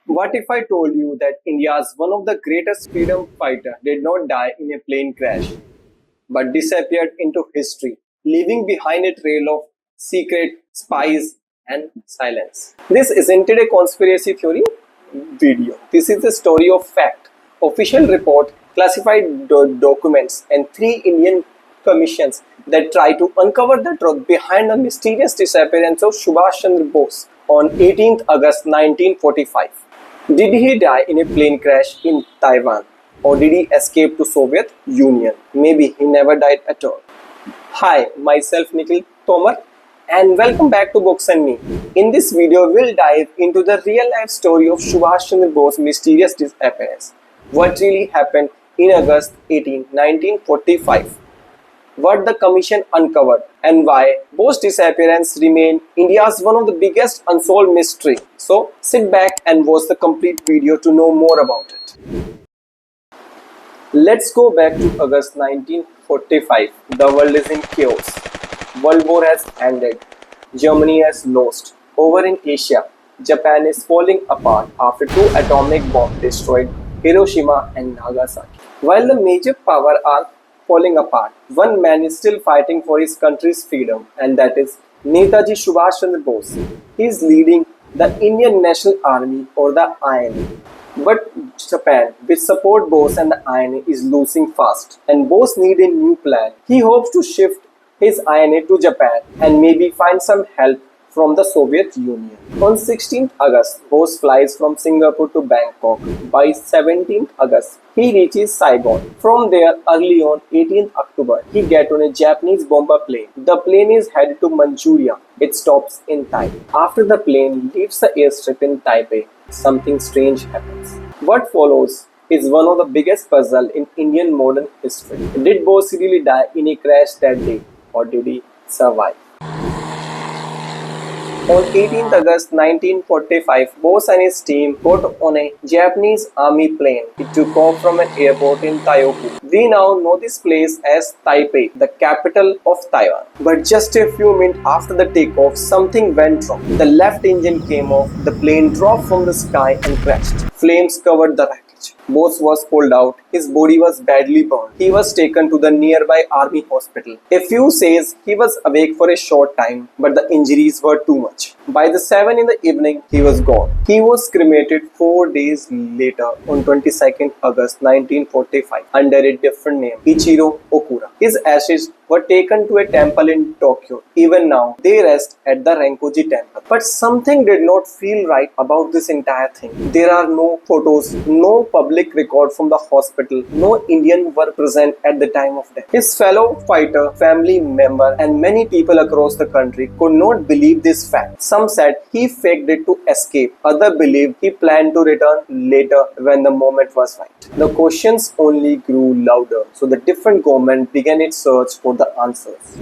What if I told you that India's one of the greatest freedom fighter did not die in a plane crash, but disappeared into history, leaving behind a trail of secret spies and silence? This isn't it a conspiracy theory video. This is the story of fact, official report, classified documents, and three Indian commissions that try to uncover the truth behind the mysterious disappearance of Subhash Chandra Bose on 18th August 1945. Did he die in a plane crash in Taiwan, or did he escape to Soviet Union? Maybe he never died at all. Hi, myself Nikhil Tomar, and welcome back to Books and Me. In this video, we'll dive into the real-life story of Subhash Chandra Bose's mysterious disappearance. What really happened in August 1945? What the commission uncovered, and why Bose's disappearance remained India's one of the biggest unsolved mystery. So sit back and watch the complete video to know more about it. Let's go back to August 1945. The world is in chaos. World War has ended. Germany has lost. Over in Asia, Japan is falling apart after two atomic bombs destroyed Hiroshima and Nagasaki. While the major powers are falling apart, one man is still fighting for his country's freedom, and that is Netaji Subhas Chandra Bose. He is leading the Indian National Army, or the INA. But Japan, which support Bose and the INA, is losing fast, and Bose needs a new plan. He hopes to shift his INA to Japan and maybe find some help from the Soviet Union. On 16th August, Bose flies from Singapore to Bangkok. By 17th August, he reaches Saigon. From there, early on 18th October, he gets on a Japanese bomber plane. The plane is headed to Manchuria. It stops in Taipei. After the plane leaves the airstrip in Taipei, something strange happens. What follows is one of the biggest puzzles in Indian modern history. Did Bose really die in a crash that day, or did he survive? On 18th August 1945, Bose and his team got on a Japanese army plane. It took off from an airport in Taihoku. We now know this place as Taipei, the capital of Taiwan. But just a few minutes after the takeoff, something went wrong. The left engine came off, the plane dropped from the sky and crashed. Flames covered the wreckage. Bose was pulled out. His body was badly burned. He was taken to the nearby army hospital. A few says he was awake for a short time, but the injuries were too much. By the 7 in the evening, he was gone. He was cremated 4 days later on 22nd August 1945 under a different name, Ichiro Okura. His ashes were taken to a temple in Tokyo. Even now, they rest at the Renkoji temple. But something did not feel right about this entire thing. There are no photos, no public record from the hospital, no Indian were present at the time of death. His fellow fighter, family member, and many people across the country could not believe this fact. Some said he faked it to escape. Others believed he planned to return later when the moment was right. The questions only grew louder, so the different government began its search for the answers.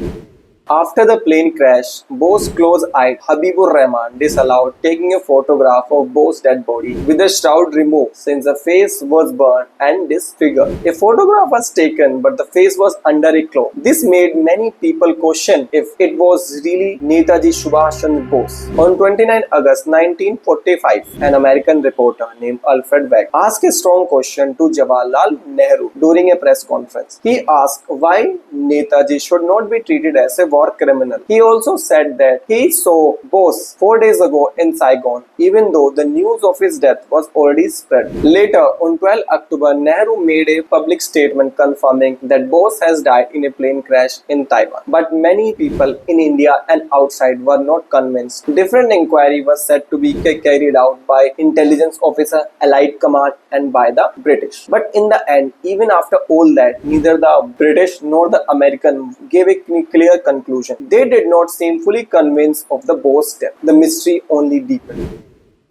After the plane crash, Bose's close-eyed Habibur Rahman disallowed taking a photograph of Bose's dead body with the shroud removed since the face was burned and disfigured. A photograph was taken, but the face was under a cloth. This made many people question if it was really Netaji Subhas Chandra Bose. On 29 August 1945, an American reporter named Alfred Wegg asked a strong question to Jawaharlal Nehru during a press conference. He asked why Netaji should not be treated as a war criminal. He also said that he saw Bose 4 days ago in Saigon, even though the news of his death was already spread. Later, on 12 October, Nehru made a public statement confirming that Bose has died in a plane crash in Taiwan. But many people in India and outside were not convinced. Different inquiry was said to be carried out by intelligence officer, Allied Command, and by the British. But in the end, even after all that, neither the British nor the American gave a clear conclusion. They did not seem fully convinced of the Bose death. The mystery only deepened.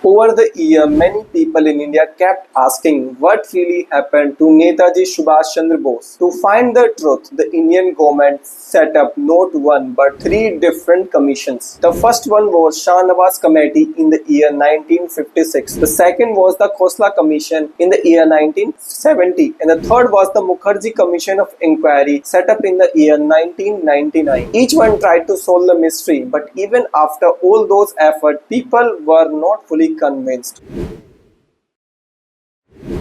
Over the year, many people in India kept asking what really happened to Netaji Subhas Chandra Bose. To find the truth, the Indian government set up not one but three different commissions. The first one was Shah Committee in the year 1956. The second was the Khosla Commission in the year 1970. And the third was the Mukherjee Commission of Inquiry set up in the year 1999. Each one tried to solve the mystery, but even after all those efforts, people were not fully convinced.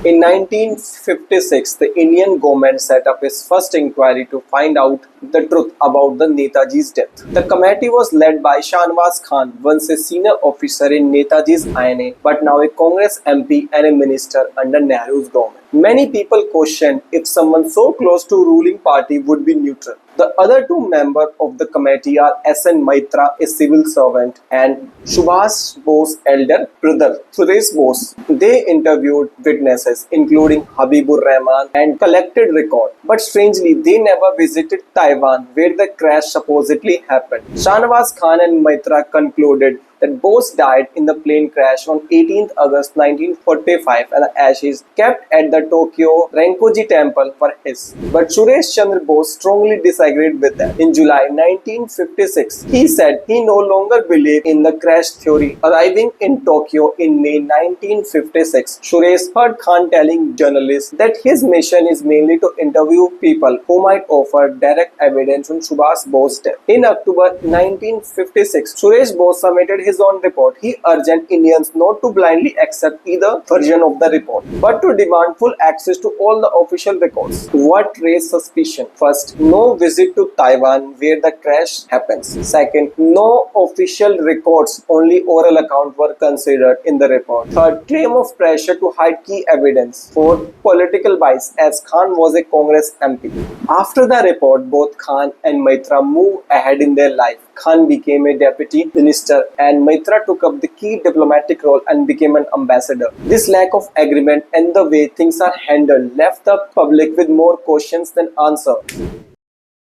In 1956, the Indian government set up its first inquiry to find out the truth about the Netaji's death. The committee was led by Shahnawaz Khan, once a senior officer in Netaji's INA, but now a Congress MP and a minister under Nehru's government. Many people questioned if someone so close to ruling party would be neutral. The other two members of the committee are S.N. Maitra, a civil servant, and Subhas Bose, elder brother, Suresh Bose. They interviewed witnesses, including Habibur Rahman, and collected record. But strangely, they never visited Taiwan, where the crash supposedly happened. Shahnawaz Khan and Maitra concluded that Bose died in the plane crash on 18th August 1945 and the ashes kept at the Tokyo Renkoji temple for his. But Suresh Chandra Bose strongly disagreed with that. In July 1956, he said he no longer believed in the crash theory. Arriving in Tokyo in May 1956, Suresh heard Khan telling journalists that his mission is mainly to interview people who might offer direct evidence on Subhas Bose's death. In October 1956, Suresh Bose submitted his own report. He urged Indians not to blindly accept either version of the report, but to demand full access to all the official records. What raised suspicion? First, no visit to Taiwan where the crash happens. Second, no official records, only oral accounts were considered in the report. Third, claim of pressure to hide key evidence. Fourth, political bias, as Khan was a Congress MP. After the report, both Khan and Maitra moved ahead in their life. Khan became a deputy minister and Maitra took up the key diplomatic role and became an ambassador. This lack of agreement and the way things are handled left the public with more questions than answers.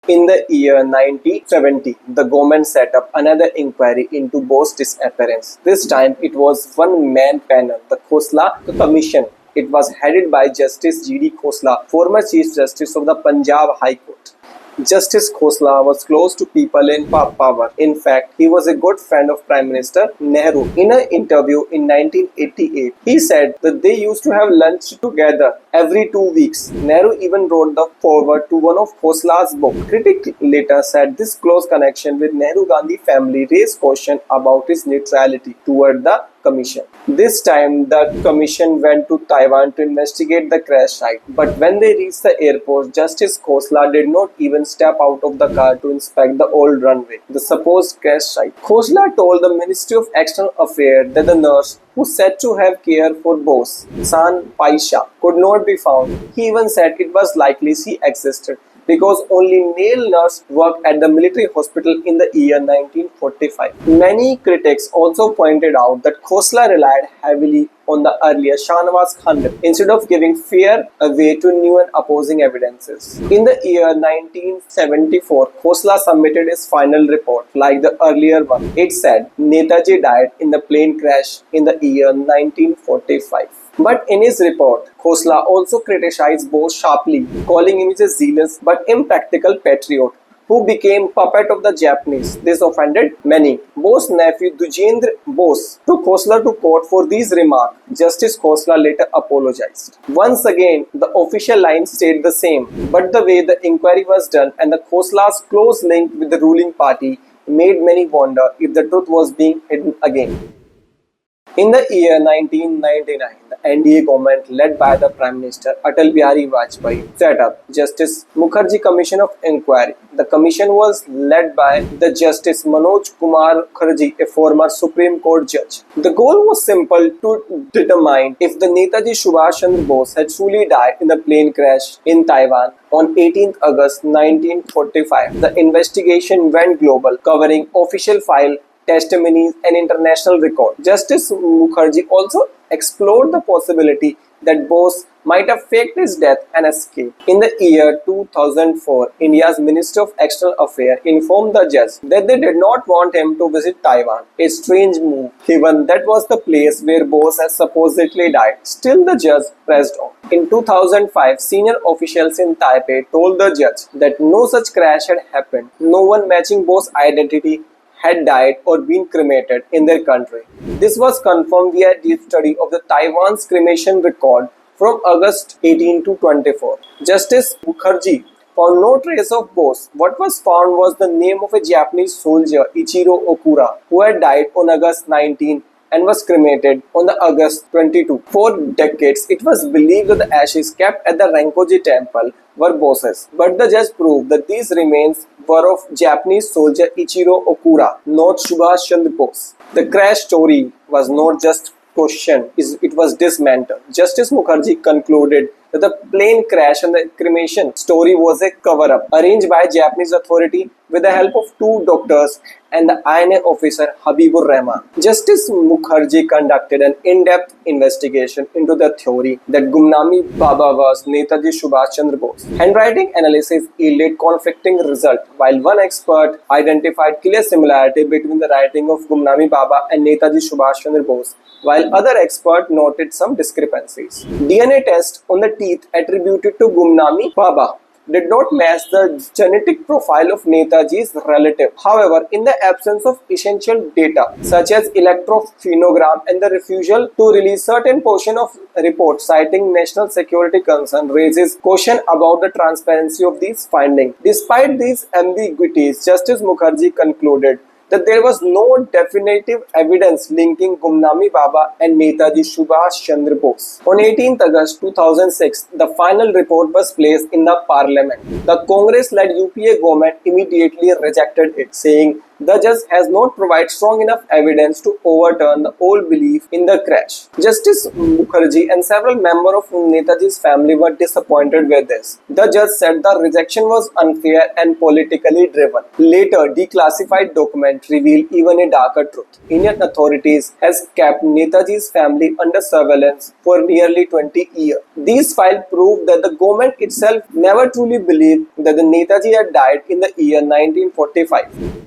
In the year 1970, the government set up another inquiry into Bose's disappearance. This time, it was one-man panel, the Khosla Commission. It was headed by Justice G.D. Khosla, former Chief Justice of the Punjab High Court. Justice Khosla was close to people in power. In fact, he was a good friend of Prime Minister Nehru. In an interview in 1988, he said that they used to have lunch together every 2 weeks. Nehru even wrote the foreword to one of Khosla's books. Critics later said this close connection with Nehru-Gandhi family raised question about his neutrality toward the commission. This time, the commission went to Taiwan to investigate the crash site. But when they reached the airport, Justice Khosla did not even step out of the car to inspect the old runway, the supposed crash site. Khosla told the Ministry of External Affairs that the nurse who said to have cared for Bose, San Paisha, could not be found. He even said it was likely she existed, because only male nurse worked at the military hospital in the year 1945. Many critics also pointed out that Khosla relied heavily on the earlier Shahnawaz Khan instead of giving fair way to new and opposing evidences. In the year 1974, Khosla submitted his final report like the earlier one. It said Netaji died in the plane crash in the year 1945. But in his report, Khosla also criticized Bose sharply, calling him a zealous but impractical patriot who became puppet of the Japanese. This offended many. Bose's nephew Dujendra Bose took Khosla to court for these remarks. Justice Khosla later apologized. Once again, the official line stayed the same, but the way the inquiry was done and the Khosla's close link with the ruling party made many wonder if the truth was being hidden again. In the year 1999, the NDA government led by the Prime Minister Atal Bihari Vajpayee set up Justice Mukherjee Commission of Inquiry. The commission was led by the Justice Manoj Kumar Mukherjee, a former Supreme Court judge. The goal was simple: to determine if the Netaji Subhas Chandra Bose had truly died in the plane crash in Taiwan on 18th August 1945. The investigation went global, covering official files, testimonies and international record. Justice Mukherjee also explored the possibility that Bose might have faked his death and escaped. In the year 2004, India's Ministry of External Affairs informed the judge that they did not want him to visit Taiwan. A strange move, given that was the place where Bose had supposedly died. Still, the judge pressed on. In 2005, senior officials in Taipei told the judge that no such crash had happened. No one matching Bose's identity had died or been cremated in their country. This was confirmed via a deep study of the Taiwan's cremation record from August 18 to 24. Justice Mukherjee found no trace of Bose. What was found was the name of a Japanese soldier, Ichiro Okura, who had died on August 19, and was cremated on the August 22. For decades, it was believed that the ashes kept at the Renkoji temple were Bose's, but the judge proved that these remains were of Japanese soldier Ichiro Okura, not Subhas Chandra Bose. The crash story was not just questioned, it was dismantled. Justice Mukherjee concluded that the plane crash and the cremation story was a cover-up arranged by Japanese authority with the help of two doctors and the INA officer Habibur Rahman. Justice Mukherjee conducted an in-depth investigation into the theory that Gumnami Baba was Netaji Subhas Chandra Bose. Handwriting analysis yielded conflicting results, while one expert identified clear similarity between the writing of Gumnami Baba and Netaji Subhas Chandra Bose, while other experts noted some discrepancies. DNA tests on the teeth attributed to Gumnami Baba did not match the genetic profile of Netaji's relative. However, in the absence of essential data such as electrophenogram and the refusal to release certain portion of report citing national security concern raises question about the transparency of these findings. Despite these ambiguities, Justice Mukherjee concluded that there was no definitive evidence linking Gumnami Baba and Netaji Subhas Chandra Bose. On 18th August 2006, the final report was placed in the parliament. The Congress-led UPA government immediately rejected it, saying the judge has not provided strong enough evidence to overturn the old belief in the crash. Justice Mukherjee and several members of Netaji's family were disappointed with this. The judge said the rejection was unfair and politically driven. Later, declassified documents revealed even a darker truth. Indian authorities has kept Netaji's family under surveillance for nearly 20 years. These files prove that the government itself never truly believed that the Netaji had died in the year 1945.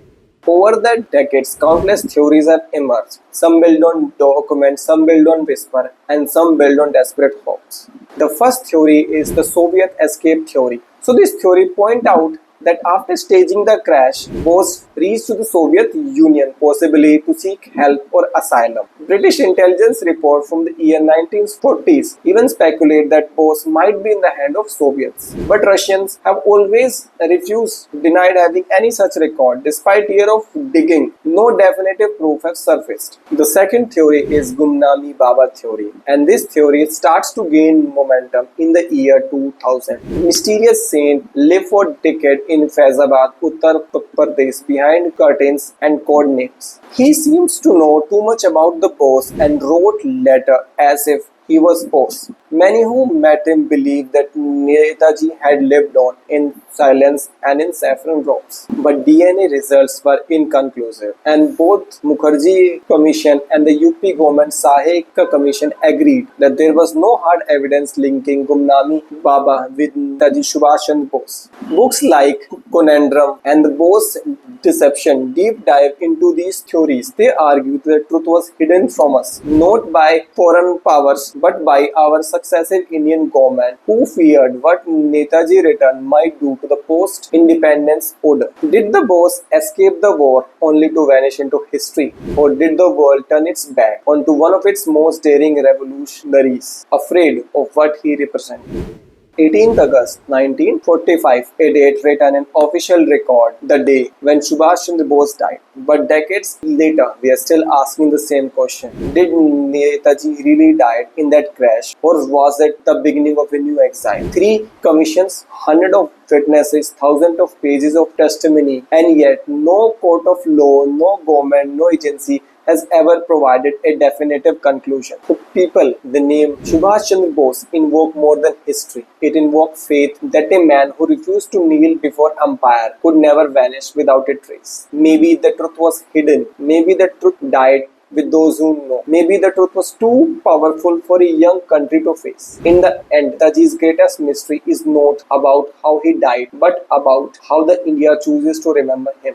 Over the decades, countless theories have emerged. Some built on documents, some built on whisper, and some built on desperate hopes. The first theory is the Soviet escape theory. So this theory points out that after staging the crash, Bose reached to the Soviet Union, possibly to seek help or asylum. British intelligence report from the year 1940s even speculate that Bose might be in the hand of Soviets. But Russians have always denied having any such record. Despite years of digging, no definitive proof has surfaced. The second theory is Gumnami Baba theory, and this theory starts to gain momentum in the year 2000. Mysterious saint lived for decades in Faizabad, Uttar Pradesh, behind curtains and code names. He seems to know too much about the Bose and wrote letter as if he was Bose. Many who met him believed that Netaji had lived on in silence and in saffron robes. But DNA results were inconclusive, and both Mukherjee Commission and the UP government Shah Commission agreed that there was no hard evidence linking Gumnami Baba with Netaji Subhas Chandra Bose. Books like Conundrum and the Bose Deception deep dive into these theories. They argue that the truth was hidden from us, not by foreign powers but by our successive Indian government who feared what Netaji return might do to the post-independence order. Did the Bose escape the war only to vanish into history, or did the world turn its back onto one of its most daring revolutionaries, afraid of what he represented? 18th August 1945, a date written in official record, the day when Subhas Chandra Bose died. But decades later, we are still asking the same question. Did Netaji really die in that crash, or was it the beginning of a new exile? 3 commissions, hundreds of witnesses, thousands of pages of testimony, and yet no court of law, no government, no agency has ever provided a definitive conclusion. For people, the name Subhas Chandra Bose invoked more than history. It invoked faith that a man who refused to kneel before empire could never vanish without a trace. Maybe the truth was hidden. Maybe the truth died with those who know. Maybe the truth was too powerful for a young country to face. In the end, Netaji's greatest mystery is not about how he died, but about how the India chooses to remember him.